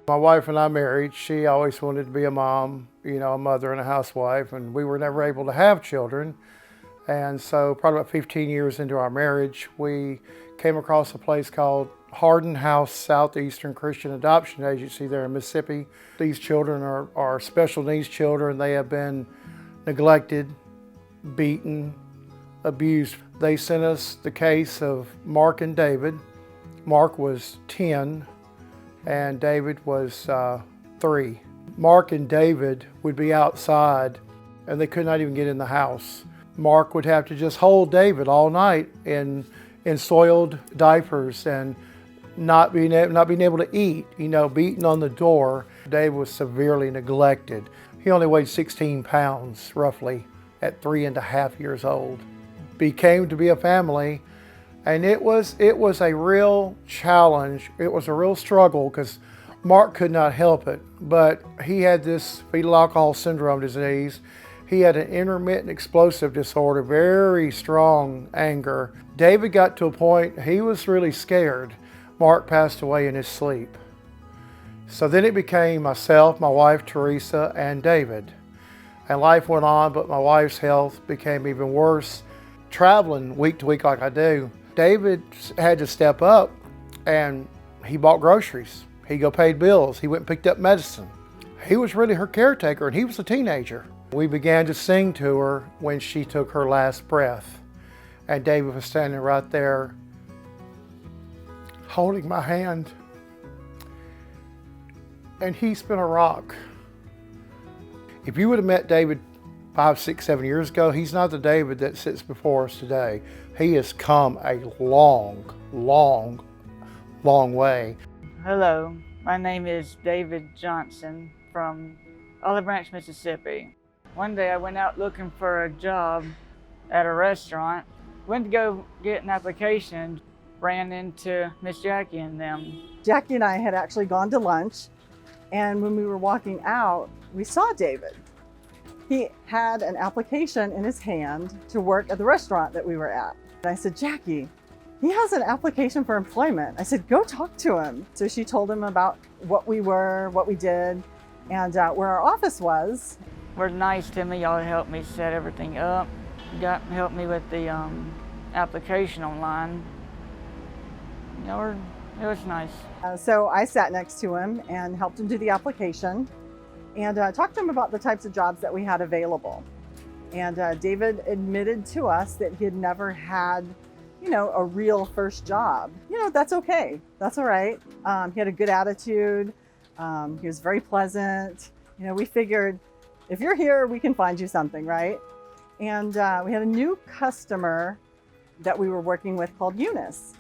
My wife and I married. She always wanted to be a mom, a mother and a housewife, and we were never able to have children. And so probably about 15 years into our marriage, we came across a place called Hardin House Southeastern Christian Adoption Agency there in Mississippi. These children are special needs children. They have been neglected, beaten, abused. They sent us the case of Mark and David. Mark was 10 and David was 3. Mark and David would be outside and they could not even get in the house. Mark would have to just hold David all night in soiled diapers and not being able to eat, beaten on the door. David was severely neglected. He only weighed 16 pounds roughly at 3.5 years old. Became to be a family, and it was a real challenge. It was a real struggle because Mark could not help it, but he had this fetal alcohol syndrome disease. He had an intermittent explosive disorder, very strong anger. David got to a point he was really scared. Mark passed away in his sleep. So then it became myself, my wife Teresa, and David. And life went on, but my wife's health became even worse. Traveling week to week like I do, David had to step up and he bought groceries. He paid bills. He went and picked up medicine. He was really her caretaker and he was a teenager. We began to sing to her when she took her last breath. And David was standing right there holding my hand. And he's been a rock. If you would have met David 5, 6, 7 years ago, he's not the David that sits before us today. He has come a long, long, long way. Hello, my name is David Johnson from Olive Branch, Mississippi. One day I went out looking for a job at a restaurant. Went to go get an application, ran into Miss Jackie and them. Jackie and I had actually gone to lunch, and when we were walking out, we saw David. He had an application in his hand to work at the restaurant that we were at. And I said, Jackie, he has an application for employment. I said, go talk to him. So she told him about what we were, what we did, and where our office was. Were nice to me. Y'all helped me set everything up. Helped me with the application online. It was nice. So I sat next to him and helped him do the application and talked to him about the types of jobs that we had available. And David admitted to us that he had never had, a real first job. That's okay. That's all right. He had a good attitude. He was very pleasant. We figured if you're here, we can find you something, right? And we had a new customer that we were working with called Eunice.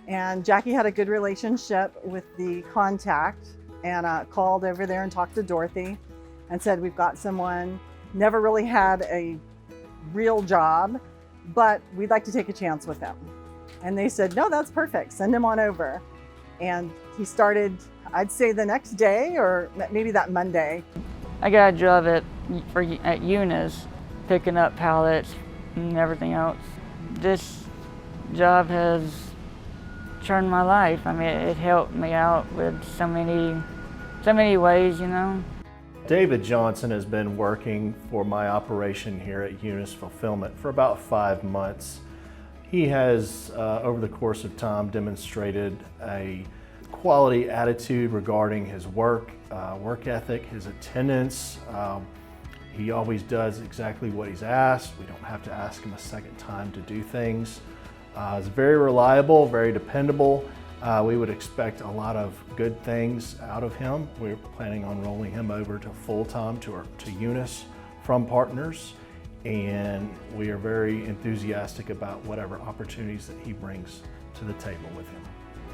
And Jackie had a good relationship with the contact and called over there and talked to Dorothy and said, we've got someone, never really had a real job, but we'd like to take a chance with him. And they said, no, that's perfect, send him on over. And he started, I'd say the next day or maybe that Monday. I got a job at Eunice, picking up pallets and everything else. This job has turned my life. I mean, it helped me out with so many ways, David Johnson has been working for my operation here at Eunice Fulfillment for about 5 months. He has, over the course of time, demonstrated a quality attitude regarding his work ethic, his attendance. He always does exactly what he's asked. We don't have to ask him a second time to do things. He's very reliable, very dependable. We would expect a lot of good things out of him. We're planning on rolling him over to full-time to Eunice from Partners, and we are very enthusiastic about whatever opportunities that he brings to the table with him.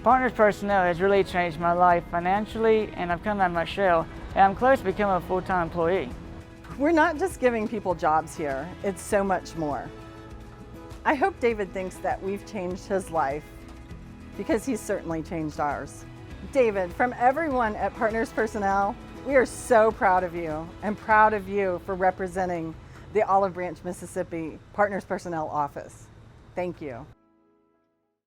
Partners Personnel has really changed my life financially, and I've come out of my shell, and I'm close to becoming a full-time employee. We're not just giving people jobs here, it's so much more. I hope David thinks that we've changed his life because he's certainly changed ours. David, from everyone at Partners Personnel, we are so proud of you and proud of you for representing the Olive Branch, Mississippi Partners Personnel office. Thank you.